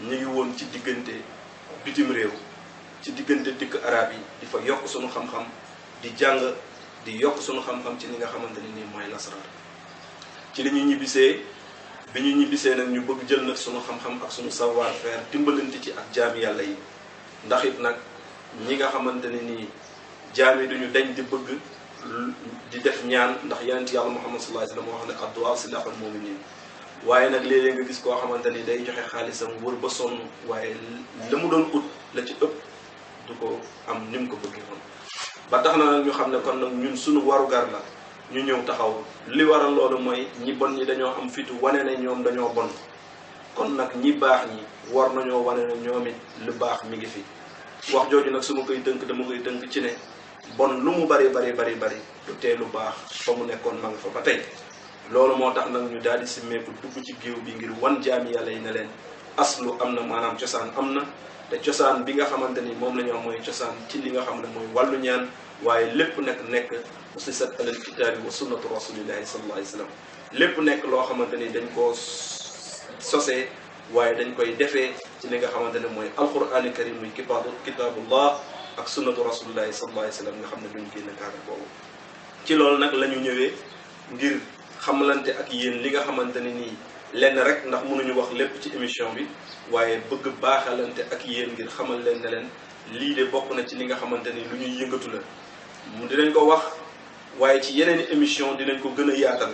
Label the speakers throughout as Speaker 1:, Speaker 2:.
Speaker 1: ñu ngi woon ci diggante bitim réew ci diggante dëkk arab yi di fa yokk sunu xam-xam di jàng di yokk sunu xam-xam ci li nga xamante ne nii mooy lasraar ci li ñu ñibbisee bi ñu ñibbisee nag ñu bëgg jël nag sunu xam-xam ak sunu savoir faire dimbalante ci ak jaami yàlla yi ndax it nag ñi nga xamante ne nii jaami duñu dañ di bëgg di def ñaan ndax yonent yàlla Muhammad sallallahu alayhi wasallam wax ne addu'a silahul mu'minin waaye nag léeg-léeg nga gis koo xamante ni day joxe xaalisam wër ba sonn waaye la mu doon ut la ci ëpp du ko am ni mu ko bëggee woon ba tax na nag ñu xam ne kon nag ñun suñu warugar la ñu ñëw taxaw li waral loolu mooy ñi bon ñi dañoo am fitu wane ne ñoom dañoo bon kon nag ñi baax ñi war nañoo wane ne ñoom it lu baax mi ngi fi wax jooju nag su ma koy tënk dama koy tënk ci ne bon lu mu bari du tee lu baax fa mu nekkoon ma nga fa ba tey loolu moo tax nag ñu daal di simmeeku dugg ci géew bi ngir wan jaami yàlla yi ne leen aslu am na maanaam cosaan am na te cosaan bi nga xamante ni moom la ñu am mooy cosaan ci li nga xam ne mooy wàllu ñaan waaye lépp nekk usisat alal kitaabi wa sunnatu rasulillahi sallallahu alayhi wa sallam lépp nekk loo xamante ni dañ koo sosee waaye dañ koy defee ci li nga xamante ne mooy alqur'ani karim muy kitaabullah ak sunnatu rasulillahi sallallahu alayhi wa sallam nga xam ne duñ génn cadre boobu ci loolu nag la ñu ñëwee ngir xamalante ak yéen li nga xamante ne nii lenn rek ndax mënuñu wax lépp ci émission bi waaye bëgg baaxalante ak yéen ngir xamal leen ne leen lii de bokk na ci li nga xamante ni lu ñuy yëngatu la mu dinañ ko wax waaye ci yeneen i émission dinañ ko gën a yaatal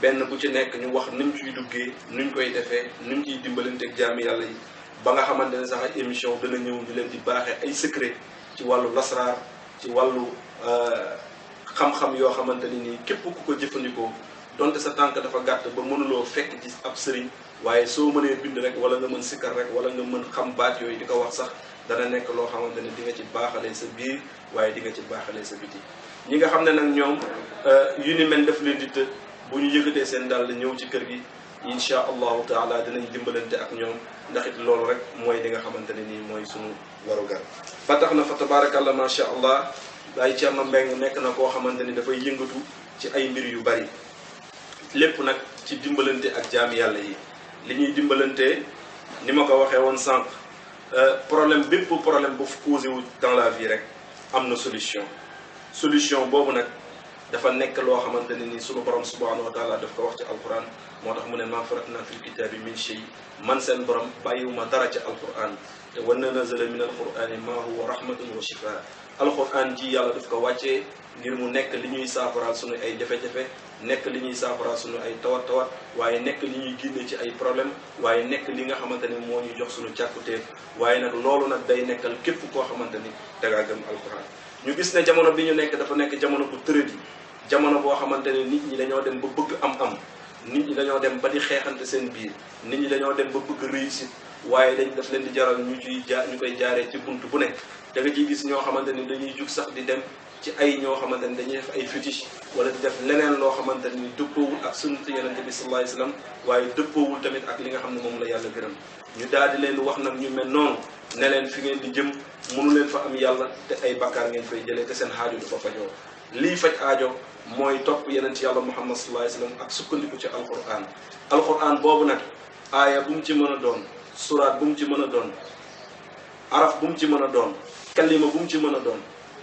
Speaker 1: benn bu ci nekk ñu wax nuñ ciy duggee nuñ koy defee nuñ ciy dimbalante ak jaami yàlla yi ba nga xamante ne sax ay émission dana ñëw ñu leen di baaxee ay secret ci wàllu lasraar ci wàllu xam-xam yoo xamante ni nii képp ku ko jëfandikoo donte sa tànk dafa gàtt ba mënuloo fekk ci ab sëriñ waaye soo mënee bind rek wala nga mën sikkar rek wala nga mën xam baat yooyu di ko wax sax dana nekk loo xamante ne di nga ci baaxalee sa biir waaye di nga ci baaxalee sa biti ñi nga xam ne nag ñoom yu ni mel def leen di të bu ñu yëkkatee seen dàll ñëw ci kër gi insha allahu taala dinañ dimbalante ak ñoom ndax it loolu rek mooy li nga xamante ne nii mooy sunu warugar ba tax na fa tabarakallah macha allah Baye Thierno Mbengue nekk na koo xamante ni dafay yëngatu ci ay mbir yu bari lépp nag ci dimbalante ak jaami yàlla yi li ñuy dimbalante ni ma ko waxee woon sànq problème bépp problème bu causé wu dans la vie rek am na solution boobu nag dafa nekk loo xamante ne ni sunu borom subhanahu wa taala daf ko wax ci alquran moo tax mu ne maa faratna fil kitaabi min shay man seen borom bàyyiwuma dara ci alquran te wa nazala min alqurani ma huwa rahmatun wa shifaa alquran ji yàlla daf ko wàccee ngir mu nekk li ñuy saafaraal sunu ay jafe-jafe nekk li ñuy saafaraal sunu ay tawat waaye nekk li ñuy génne ci ay problème waaye nekk li nga xamante ni moo ñu jox sunu càkkutéef waaye nag loolu nag day nekkal képp koo xamante ni dangaa gëm alquran ñu gis ne jamono bi ñu nekk dafa nekk jamono bu tëradi jamono boo xamante ne nit ñi dañoo dem ba bëgg am nit ñi dañoo dem ba di xeexante seen biir nit ñi dañoo dem ba bëgg réussite waaye dañ daf leen di jaral ñu koy jaaree ci bunt bu nekk da nga ciy gis ñoo xamante ni dañuy jug sax di dem ci ay ñoo xamante ni dañuy def ay fétiche wala di def leneen loo xamante ni dëppoowul ak sunnatu yonente bi sallallahu alayhi wasallam waaye dëppoowul tamit ak li nga xam ne moom la yàlla gërëm ñu daal di leen wax nag ñu mel noonu ne leen fi ngeen di jëm mënu leen fa am yàlla te ay bakkaar ngeen fay jëlee te seen aajo du fa fajoo lii faj aajo mooy topp yonent yàlla muhammad sallallahu alayhi wasallam ak sukkandiku ci alquran boobu nag aaya bu mu ci mën a doon suraat bu mu ci mën a doon araf bu mu ci mën a doon kalima bu mu ci mën a doon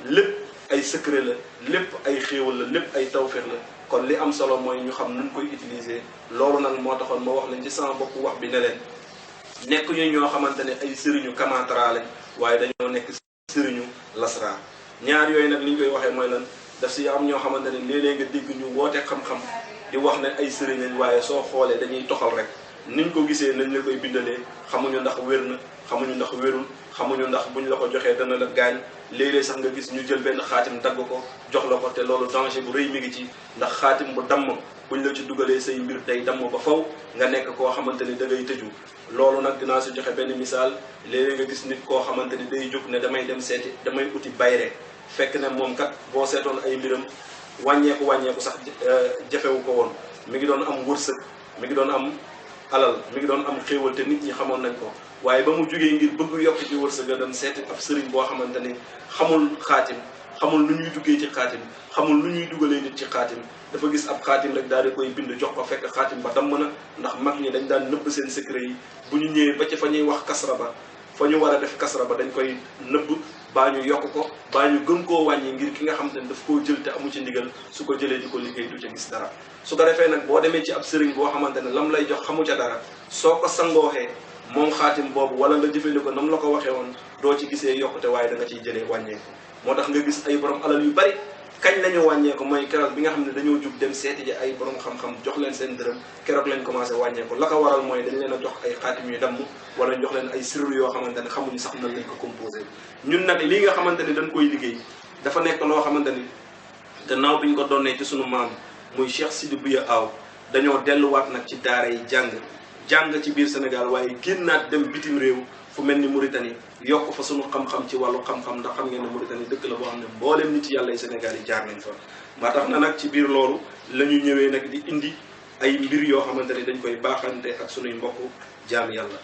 Speaker 1: lépp ay secret la lépp ay xéewal la lépp ay tawféex la kon li am solo mooy ñu xam nuñ koy utiliser loolu nag moo taxoon ma wax leen ci sama bopp wax bi ne leen nekk ñu ñoo xamante ne ay sëriñu kamantara lañ waaye dañoo nekk sëriñu lasraar ñaar yooyu nag li ñu koy waxee mooy lan daf si am ñoo xamante ne léeg-léeg nga dégg ñu woote xam-xam di wax ne ay sëriñ lañ waaye soo xoolee dañuy toxal rek niñ ko gisee nañ la koy bindalee xamuñu ndax wér na xamuñu ndax wérul xamuñu ndax buñ la ko joxee dana la gaañ léeg-léeg sax nga gis ñu jël benn xaatim dagg ko jox la ko te loolu danger bu rëy mi ngi ci ndax xaatim bu damm buñ la ci dugalee say mbir day damm ba faw nga nekk koo xamante ni da ngay tëju loolu nag dinaa si joxe benn misaal léeg-léeg nga gis nit koo xamante ni day jóg ne damay dem seeti damay uti bayre fekk ne moom kat boo seetoon ay mbiram wàññeeku sax jafewu ko woon mi ngi doon am wërsëg mi ngi doon am alal mi ngi doon am xéewal te nit ñi xamoon nañ ko waaye ba mu jógee ngir bëgg yokk ci wërsëg a dem seeti ab sëriñ boo xamante ni xamul xaatim xamul nu ñuy duggee ci xaatim xamul nu ñuy dugalee nit ci xaatim dafa gis ab xaatim rek daal di koy bind jox ko fekk xaatim ba damm na ndax mag ñi dañ daan nëbb seen secret yi bu ñu ñëwee ba ci fa ñuy wax kasra ba fa ñu war a def kasra ba dañ koy nëbb baa ñu yokk ko baa ñu gën koo wàññi ngir ki nga xam te ne daf koo jël te amu ci ndigal su ko jëlee di ko liggéey du ca gis dara su ko defee nag boo demee ci ab sëriñ boo xamante ne lam lay jox xamu ca dara soo ko sangooxee moom xaatim boobu wala nga jëfandikoo nam la ko waxee woon doo ci gisee yokkute waaye da nga ciy jëlee wàññeeku moo tax nga gis ay borom alal yu bari kañ lañu wàññeeku mooy keroog bi nga xam ne dañoo jug dem seeti ji ay borom xam-xam jox leen seen dërëm keroog lañ commencé wàññeeku la ko waral mooy dañ leen a jox ay xaatim yu damm wala jox leen ay sirru yoo xamante ne xamuñu sax nan lañ ko composé ñun nag lii nga xamante ni dañ koy liggéey dafa nekk loo xamante ni gannaaw bi ñu ko donnee ci sunu maam muy Cheikh Sidi Bouya Aw dañoo delluwaat nag ci daara yi jàng ci biir Sénégal waaye génnaat dem bitim réew fu mel ni Mauritanie yokk fa sunu xam-xam ci wàllu xam-xam ndax xam ngeen ne Mauritanie dëkk la boo xam ne mboolem nit yàlla yi Sénégal yi jaar nañ fa ba tax na nag ci biir loolu la ñu ñëwee nag di indi ay mbir yoo xamante ni dañ koy baaxante ak sunuy mbokk jaam yàlla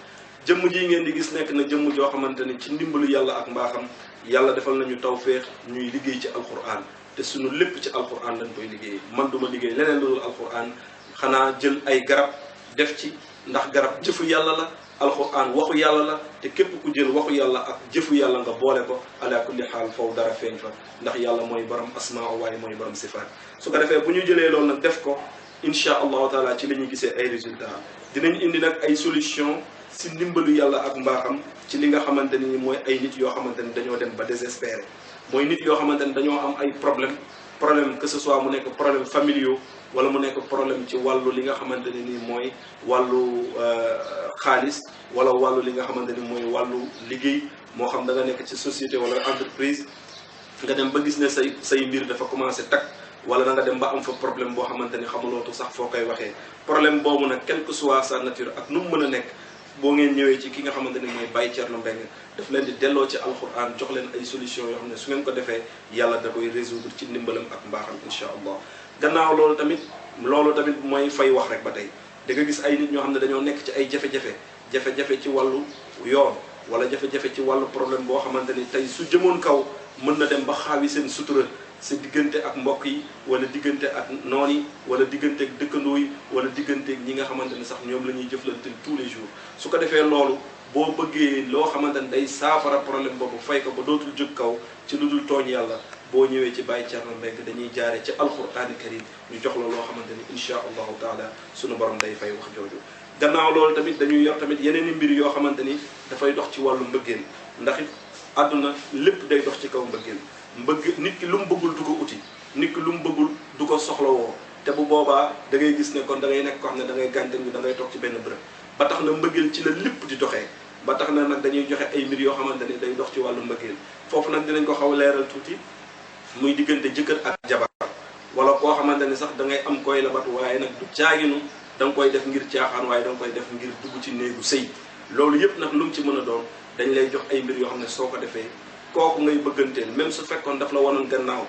Speaker 1: jëmm ji ngeen di gis nekk na jëmm joo xamante ni ci ndimbalu yàlla ak mbaaxam yàlla defal nañu tawféex ñuy liggéey ci alquran te sunu lépp ci alquran lañ koy liggéey man duma liggéey leneen lu dul alquran xanaa jël ay garab def ci ndax garab jëfu yàlla la alquran waxu yàlla la te képp ku jël waxu yàlla ak jëfu yàlla nga boole ko ala kulli xaal foofu dara feeñ fa ndax yàlla mooy borom asmaa waaye mooy borom sifaat su ko defee bu ñu jëlee loolu nag def ko incha allahu taala ci la ñuy gisee ay résultats dinañ indi nag ay solution si ndimbalu yàlla ak mbaaxam ci li nga xamante ni mooy ay nit yoo xamante ni dañoo dem ba désespéré mooy nit yoo xamante ni dañoo am ay problème que ce soit mu nekk problème familiaux wala mu nekk problème ci wàllu li nga xamante ne ni mooy wàllu xaalis wala wàllu li nga xamante ni mooy wàllu liggéey moo xam da nga nekk ci société wala entreprise nga dem ba gis ne say mbir dafa commencé takk wala da nga dem ba am fa problème boo xamante ni xamulootu sax foo koy waxee problème boobu nag quelle que soit sa nature ak nu mu mën a nekk boo ngeen ñëwee ci ki nga xamante ni mooy Baye Thierno Mbengue daf leen di delloo ci alquran jox leen ay solution yoo xam ne su ngeen ko defee yàlla da koy résoudre ci ndimbalam ak mbaaxam incha allah gannaaw loolu tamit mooy fay wax rek ba tey da nga gis ay nit ñoo xam ne dañoo nekk ci ay jafe-jafe ci wàllu yoon wala jafe-jafe ci wàllu problème boo xamante ni tey su jëmoon kaw mën na dem ba xaawi seen sutura sa diggante ak mbokk yi wala diggante ak noon yi wala diggante ak dëkkandoo yi wala diggante ak ñi nga xamante ni sax ñoom la ñuy jëflante tous les jours su ko defee loolu boo bëggee loo xamante ni day saafara problème boobu fay ko ba dootul jóg kaw ci lu dul tooñ yàlla boo ñëwee ci Baye Thierno Mbengue dañuy jaare ci alqurani karim ñu jox la loo xamante ni insha allahu taala sunu borom day fay wax jooju gannaaw loolu tamit dañuy yor tamit yeneen i mbir yoo xamante ni dafay dox ci wàllu mbëggeel ndax it àdduna lépp day dox ci kaw mbëggeel nit ki lu mu bëggul du ko uti nit ki lu mu bëggul du ko soxlawoo te bu boobaa da ngay gis ne kon da ngay nekk ko xam ne da ngay gànte da ngay toog ci benn bërëb ba tax na mbëggeel ci la lépp di doxee ba tax na nag dañuy joxe ay mbir yoo xamante ni day dox ci wàllu mbëggeel foofu nag dinañ ko xaw a leeral tuuti muy diggante jëkkër ak jabar wala koo xamante ni sax da ngay am koy labat waaye nag du caaginu da nga koy def ngir caaxaan waaye da nga koy def ngir dugg ci néegu sëy loolu yëpp nag lu mu ci mën a doon dañ lay jox ay mbir yoo xam ne soo ko defee kooku ngay bëgganteel même su fekkoon daf la wanoon gannaaw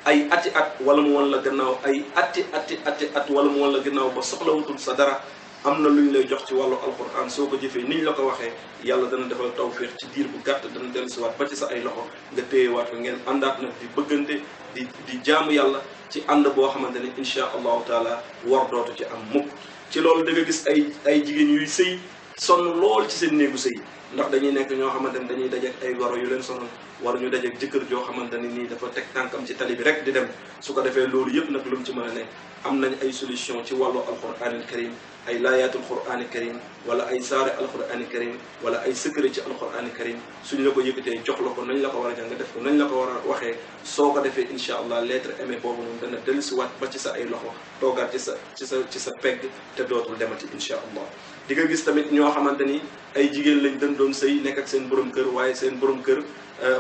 Speaker 1: ay ati at wala mu wan la gannaaw ay ati at wala mu wan la gannaaw ba soxlawutul sa dara am na lu ñu lay jox ci wàllu alquran soo ko jëfee niñ la ko waxee yàlla dana defal tawféex ci diir bu gàtt dana dellusiwaat ba ci sa ay loxo nga téyewaat ko ngeen àndaat nag di bëggante di jaamu yàlla ci ànd boo xamante ne insha allahu taala war dootu ci am mukk ci loolu da nga gis ay jigéen yuy sëy sonn lool ci seen néegu sëy ndax dañuy nekk ñoo xamante ni dañuy dajeek ay goro yu leen sonal wala ñu dajeek jëkkër joo xamante ni nii dafa teg tànkam ci tali bi rek di dem su ko defee loolu yëpp nag lu mu ci mën a nekk am nañ ay solution ci wàllu alquranil karim ay laayatul qur'ani karim wala ay saare alqur'ani karim wala ay secret ci alqur'ani karim suñ la ko yëkkatee jox la ko nañ la ko war a jàng nga def ko nañ la ko war a waxee soo ko defee incha allah lettre aimée boobu noonu dana dellusiwaat ba ci sa ay loxo toogaat ci sa pegg te dootul demati incha allah di nga gis tamit ñoo xamante ni ay jigéen lañ dañ doon sëy nekk ak seen borom kër waaye seen borom kër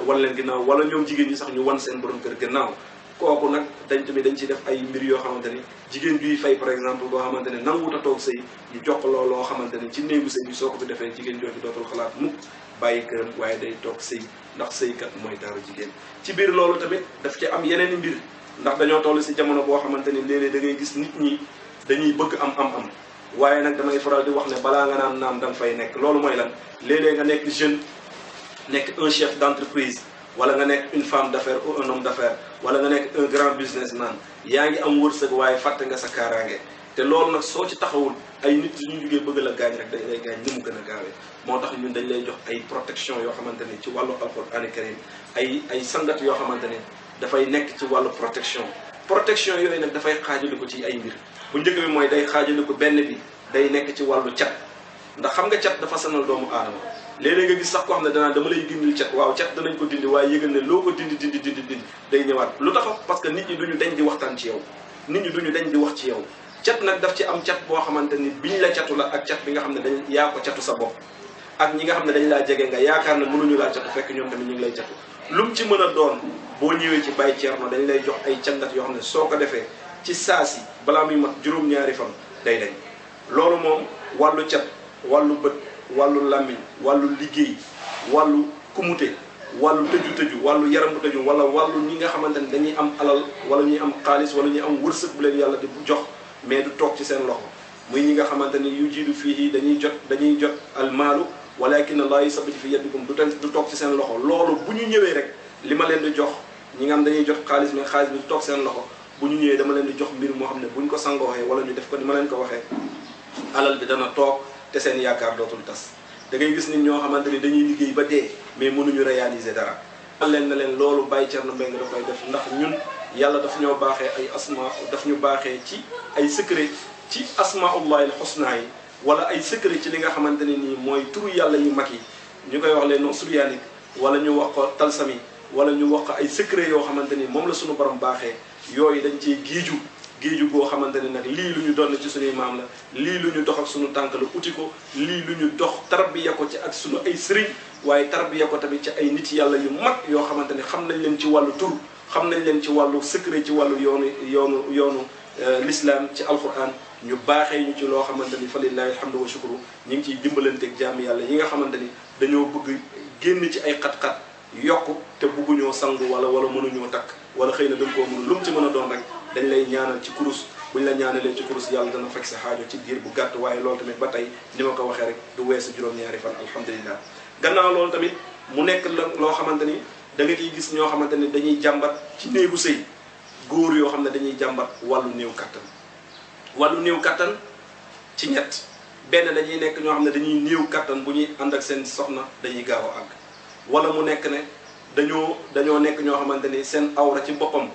Speaker 1: wan leen ginnaaw wala ñoom jigéen ñi sax ñu wan seen borom kër ginnaaw kooku nag dañ ci def ay mbir yoo xamante ni jigéen juy fay par exemple boo xamante ne nanguwut a toog sëy ñu jox ko loo xamante ni ci néegu sëy bi soo ko fi defee jigéen jooju dootul xalaat mukk bàyyi këram waaye day toog sëy ndax sëykat mooy taaru jigéen ci biir loolu tamit daf ci am yeneen i mbir ndax dañoo toll si jamono boo xamante ni léeg-léeg da ngay gis nit ñi dañuy bëgg am waaye nag damay faral di wax ne balaa nga naan naam da nga fay nekk loolu mooy lan léeg-léeg nga nekk jeune nekk un chef d'entreprise wala nga nekk une femme d'affaires ou un homme d'affaires wala nga nekk un grand businessman yaa ngi am wërsëg waaye fàtte nga sa kaaraange te loolu nag soo ci taxawul ay nit suñu jugee bëgg la gaañ rek dañ lay gaañ ni mu gën a gaawee moo tax ñun dañ lay jox ay protection yoo xamante ni ci wàllu alxuraan karim ay sangat yoo xamante ni dafay nekk ci wàllu protection yooyu nag dafay xaajali ko ci ay mbir bu njëkk bi mooy day xaajali ko benn bi day nekk ci wàllu cat ndax xam nga cat dafa sonal doomu aadama léeg-léeg nga gis sax koo xam ne danaa dama lay dindil cat waaw cat danañ ko dindi waaye yëgal ne loo ko dindi day ñëwaat lu tax parce que nit ñi duñu dañ di waxtaan ci yow nit ñi duñu dañ di wax ci yow cat nag daf ci am cat boo xamante ni biñ la catu la ak cat bi nga xam ne dañ yaa ko catu sa bopp ak ñi nga xam ne dañ laa jege nga yaakaar ne mënuñu laa catu fekk ñoom tamit ñu ngi lay catu lu mu ci mën a doon boo ñëwee ci Baye Thierno dañ lay jox ay cangat yoo xam ne soo ko defee ci saasi balaa muy mat juróom-ñaari fan day dañ loolu moom wàllu cat wàllu bët wàllu làmmiñ wàllu liggéey wàllu kumute wàllu tëju wàllu yaram bu tëju wala wàllu ñi nga xamante ne dañuy am alal wala ñuy am xaalis wala ñuy am wërsëg bu leen yàlla di jox mais du toog ci seen loxo muy ñi nga xamante ni yu jiidu fii dañuy jot almaalu walakin allah yusabbitu fi yadikum du toog ci seen loxo loolu bu ñu ñëwee rek li ma leen di jox ñi nga xam dañuy jot xaalis mais xaalis bi du toog seen loxo bu ñu ñëwee dama leen di jox mbir moo xam ne buñ ko sangooxee wala ñu def ko ni ma leen ko waxee alal bi dana toog te seen yaakaar dootul tas da ngay gis nit ñoo xamante ni dañuy liggéey ba dee mais mënuñu réaliser dara leen na leen loolu Baye Thierno Mbengue da koy def ndax ñun yàlla daf ñoo baaxee ay asma daf ñu baaxee ci ay secret ci asmaullahi alxusna yi wala ay secret ci li nga xamante ne nii mooy turu yàlla yu mag yi ñu koy wax les noms suryaaniques wala ñu wax ko talsami wala ñu wax ko ay secret yoo xamante ni moom la suñu borom baaxee yooyu dañ ciy géeju goo xamante ne nag lii lu ñu doon ci suñuy maam la lii lu ñu dox ak suñu tànk la uti ko lii lu ñu dox tarbiya ko ci ak suñu ay sëriñ waaye tarbiya ko tamit ci ay nit yàlla yu mag yoo xamante ne xam nañ leen ci wàllu tur xam nañ leen ci wàllu secret ci wàllu yoonu l'islam ci alquran ñu baaxee ñu ci loo xamante ni fa lillahi alhamdu wa shukru ñu ngi ciy dimbalanteeg jaami yàlla yi nga xamante ni dañoo bëgg génn ci ay xat-xat yokk te bëgguñoo sangu wala mënuñoo takk wala xëy na dañ koo mënu lu mu ci mën a doon rek dañ lay ñaanal ci kurus buñ la ñaanalee ci kurus yàlla dana fekk sa xaajo ci diir bu gàtt waaye loolu tamit ba tey ni ma ko waxee rek du weesu juróom-ñaari fan alhamdulilah gannaaw loolu tamit mu nekk loo xamante ni da nga ciy gis ñoo xamante ni dañuy jàmbat ci néegu sëy góor yoo xam ne dañuy jàmbat wàllu néew kattan ci ñett benn dañuy nekk ñoo xam ne dañuy néew kattan bu ñuy ànd ak seen soxna dañuy gaaw a àgg wala mu nekk ne dañoo nekk ñoo xamante ni seen awra ci boppam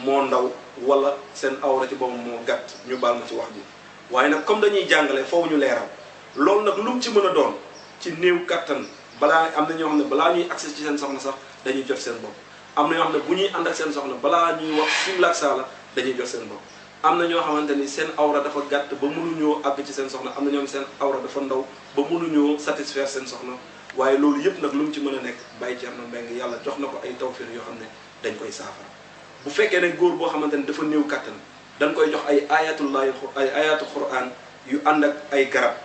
Speaker 1: moo ndaw wala seen awra ci boppam moo gàtt ñu baal ma ci wax ji waaye nag comme dañuy jàngale foofu ñu leeral loolu nag lu mu ci mën a doon ci néew kattan balaa am na ñoo xam ne balaa ñuy accès ci seen soxna sax dañuy jot seen bopp am na ñoo xam ne bu ñuy ànd ak seen soxna balaa ñuy wax simlaak saala dañuy jot seen bopp am na ñoo xamante ni seen awra dafa gàtt ba mënuñoo àgg ci seen soxna am na ñoo seen awra dafa ndaw ba mënuñoo satisfaire seen soxna waaye loolu yëpp nag lu mu ci mën a nekk Baye Thierno Mbengue yàlla jox na ko ay tawfiir yoo xam ne dañ koy saafara bu fekkee ne góor boo xamante ni dafa néew kattan dañ koy jox ay ayatu quran yu ànd ak ay garab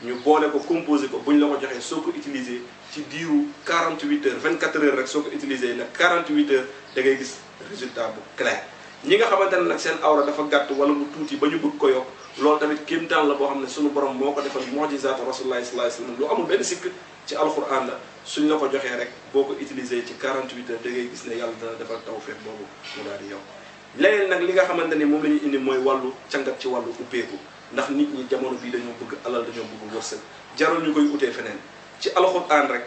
Speaker 1: ñu boole ko composé ko buñ la ko joxee soo ko utilisé ci diiru 48 heures 24 heures rek soo ko utilisé nag 48 heures da ngay gis résultat bu clair ñi nga xamante ne nag seen awra dafa gàtt wala mu tuuti ba ñu bëgg ko yokk loolu tamit kéemtaan la boo xam ne suñu borom moo ko defal mu'jizaatu rasulillahi sallallahu alayhi wasallam lu amul benn sikk ci alquran la suñ la ko joxee rek boo ko utilisé ci 48 heures da ngay gis ne yàlla dana defal tawfeex boobu mu daal di yokk leneen nag li nga xamante ni moom la ñuy indi mooy wàllu cangat ci wàllu ubbeeku ndax nit ñi jamono bii dañoo bëgg alal dañoo bëgg wërsëg jarul ñu koy utee feneen ci alquran rek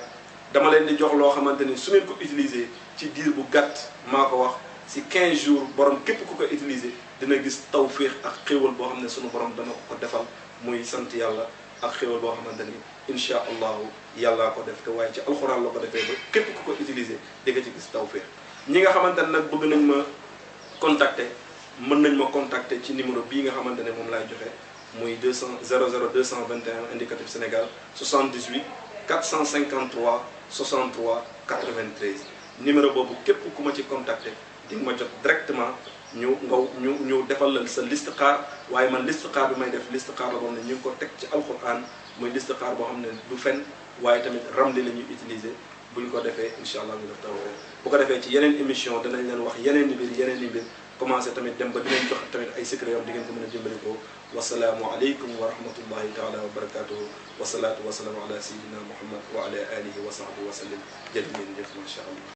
Speaker 1: dama leen di jox loo xamante ni su ngeen ko utilisé ci diir bu gàtt maa ko wax si 15 jours borom képp ku ko utilisé dina gis tawféex ak xéewal boo xam ne sunu borom dana ko defal muy sant yàlla ak xéewal boo xamante ni incha allahu yàllaa ko def te waaye ci alxuraan la ko defee ba képp ku ko utilisé di nga ci gis tawféex ñi nga xamante ne nag bëgg nañ ma contacter mën nañ ma contacter ci numéro bii nga xamante ne moom laay joxe muy 00 221 indicatif Sénégal 78 453 63 93 numéro boobu képp ku ma ci contacter di nga ma jot directement ñu defal la sa listixaar waaye man listixaar bi may def listixaar la boo xam ne ñu ngi ko teg ci alquran muy listixaar boo xam ne du fen waaye tamit ramli la ñuy utiliser bu ñu ko defee incha allah ñu def tawfeex bu ko defee ci yeneen émission danañ leen wax yeneen i mbir commencé tamit dem ba dinañ jox tamit ay secret yoo xam di ngeen ko mën a jëmbale ko wasalaamu aleykum wa rahmatullahi taala wa barakatuhu wasalaatu wasalaamu ala sayidina muhammad wa ala alihi wa sahbihi wa sallam jërë ngeen jëf macha allah